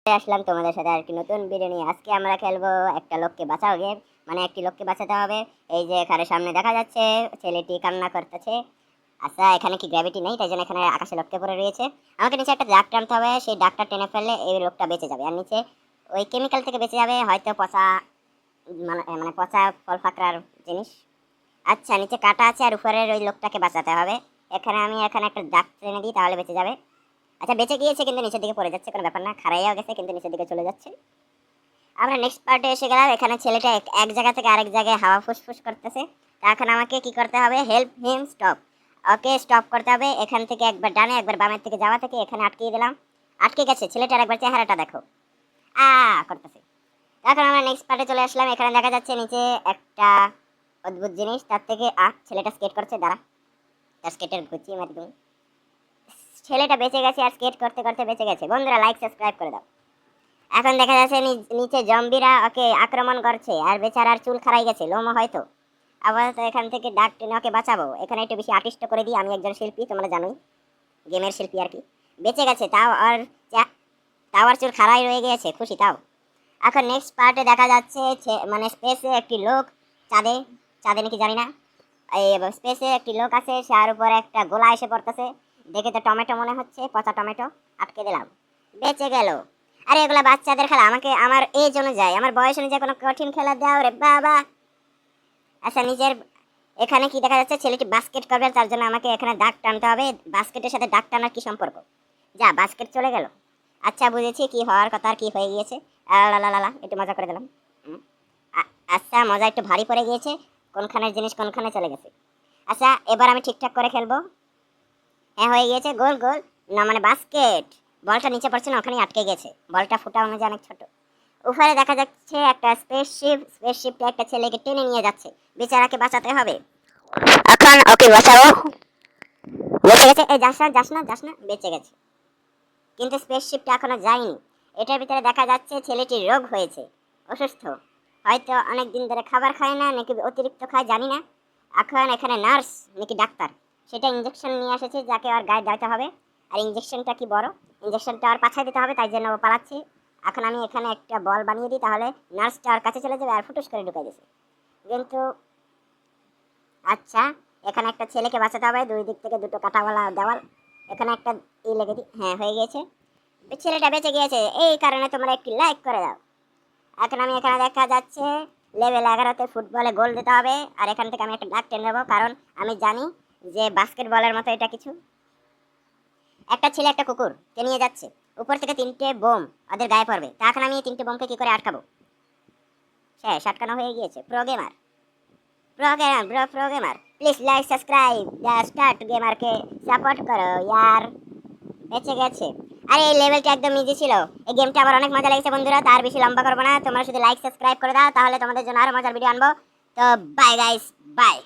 আসলাম তোমাদের সাথে আর কি নতুন ভিডিও নিয়ে। আজকে আমরা খেলবো একটা লোককে বাঁচাও গেম, মানে একটি লোককে বাঁচাতে হবে। এই যে এখানে সামনে দেখা যাচ্ছে ছেলেটি কান্না করতেছে। আচ্ছা, এখানে কি গ্র্যাভিটি নেই, তাই জন্য এখানে আকাশে লটকে পড়ে রয়েছে। আমাকে নিচে একটা দাগ টানতে হবে, সেই দাগটা টেনে ফেললে এই লোকটা বেঁচে যাবে। আর নিচে ওই কেমিক্যাল থেকে বেঁচে যাবে, হয়তো পচা মানে মানে পচা ফল ফাকড়ার জিনিস। আচ্ছা, নিচে কাটা আছে আর উপরের ওই লোকটাকে বাঁচাতে হবে। এখানে একটা দাগ টেনে দিই, তাহলে বেঁচে যাবে। আচ্ছা, বেঁচে গিয়েছে কিন্তু নিচের দিকে পড়ে যাচ্ছে, কোনো ব্যাপার না, খারাইয়াও গেছে কিন্তু নিচের দিকে চলে যাচ্ছে। আমরা নেক্সট পার্টে এসে গেলাম। এখানে ছেলেটা এক জায়গা থেকে আরেক জায়গায় হাওয়া ফুসফুস করতেছে। এখন আমাকে কি করতে হবে? Help him stop. Okay, stop করতে হবে। এখান থেকে একবার ডানে একবার বামের থেকে যাওয়া থেকে এখানে আটকিয়ে দিলাম। আটকে গেছে। ছেলেটার একবার চেহারাটা দেখো, করতেছে। এখন আমরা নেক্সট পার্টে চলে আসলাম। এখানে দেখা যাচ্ছে নিচে একটা অদ্ভুত জিনিস, তার থেকে ছেলেটা স্কেট করছে। দাঁড়া, তার স্কেটের গুচি মারি তুমি। ছেলেটা বেঁচে গেছে আর স্কেট করতে করতে বেঁচে গেছে। বন্ধুরা, লাইক সাবস্ক্রাইব করে দাও। এখন দেখা যাচ্ছে নিচে জম্বিরা ওকে আক্রমণ করছে, আর বেচারার চুল খারাই গেছে, লোমও হয়তো। আপাতত এখান থেকে ডাক টেনে ওকে বাঁচাবো। এখানে একটু বেশি আর্টিস্ট করে দিই, আমি একজন শিল্পী, তোমরা জানোই, গেমের শিল্পী আর কি। বেঁচে গেছে, তাও আর চুল খারাই রয়ে গিয়েছে, খুশি তাও। এখন নেক্সট পার্টে দেখা যাচ্ছে মানে স্পেসে একটি লোক, চাঁদে চাঁদে নাকি জানি না, এই স্পেসে একটি লোক আছে, তার উপরে একটা গোলা এসে পড়তেছে। দেখে তো টমেটো মনে হচ্ছে, পচা টমেটো। আটকে দিলাম, বেঁচে গেল। আরে এগুলা বাচ্চাদের খেলা, আমাকে আমার এজ অনুযায়ী, আমার বয়স অনুযায়ী কোনো কঠিন খেলা দাও রে বাবা। আচ্ছা, এখানে কি দেখা যাচ্ছে? ছেলেটি বাস্কেট করবে, তার জন্য আমাকে এখানে দাগ টানতে হবে। বাস্কেটের সাথে দাগ টানার কি সম্পর্ক? যা, বাস্কেট চলে গেল। আচ্ছা, বুঝেছি কি হওয়ার কথা আর কি হয়ে গিয়েছে। একটু মজা করে দিলাম। আচ্ছা, মজা একটু ভারী পড়ে গিয়েছে, কোনখানের জিনিস কোনখানে চলে গেছে। আচ্ছা, এবার আমি ঠিকঠাক করে খেলবো। হ্যাঁ, হয়ে গিয়েছে, গোল গোল। না মানে বাস্কেট, বলটা নিচে পড়ছে না, ওখানেই আটকে গেছে। বলটা ফুটা অনুযায়ী অনেক ছোট। উপরে দেখা যাচ্ছে একটা স্পেসশিপটা একটা ছেলেকে টেনে নিয়ে যাচ্ছে, বেচারাকে বাঁচাতে হবে। এখন ওকে বাঁচাও। বেঁচে গেছে। এই যাস না যাস না যাস না, বেঁচে গেছে। কিন্তু স্পেসশিপটা এখনো যায়নি। এটার ভিতরে দেখা যাচ্ছে ছেলেটির রোগ হয়েছে, অসুস্থ। হয়তো অনেক দিন ধরে খাবার খায় না, নাকি অতিরিক্ত খায় জানি না। এখন এখানে নার্স নাকি ডাক্তার, সেটা ইঞ্জেকশন নিয়ে এসেছে, যাকে আর গায়ে দিতে হবে। আর ইঞ্জেকশনটা কি বড়, ইঞ্জেকশনটা আর পাছায় দিতে হবে, তাই জন্য ও পালাচ্ছে। এখন আমি এখানে একটা বল বানিয়ে দিই, তাহলে নার্সটা আর কাছে চলে যাবে আর ফুটুস করে ঢুকে গেছে কিন্তু। আচ্ছা, এখানে একটা ছেলেকে বাঁচাতে হবে, দুই দিক থেকে দুটো কাটাওয়ালা দেওয়াল। এখানে একটা লেগে দিই, হ্যাঁ হয়ে গেছে। ছেলেটা বেঁচে গিয়েছে, এই কারণে তোমরা একটি লাইক করে দাও। এখন আমি এখানে দেখা যাচ্ছে লেভেল 11তে ফুটবলে গোল দিতে হবে, আর এখান থেকে আমি একটা ডাক টেনে দেবো, কারণ আমি জানি যে বাস্কেটবলের মতো এটা কিছু। একটা ছেলে একটা কুকুর কে নিয়ে যাচ্ছে, উপর থেকে 3টে বোম ওদের গায়ে পড়বে। তা এখন আমি এই 3টে বোমকে কি করে আটকাবো? শেষ, আটকানো হয়ে গিয়েছে। Pro gamer please like subscribe the start গেমারকে সাপোর্ট করো यार। বেঁচে গেছে। আরে এই লেভেলটা একদম ইজি ছিল। এই গেমটা আমার অনেক মজা লেগেছে বন্ধুরা, তার বেশি লম্বা করবো না, তোমরা শুধু লাইক সাবস্ক্রাইব করে দাও, তাহলে তোমাদের জন্য আরো মজার ভিডিও আনবো। তো বাই গাইস, বাই।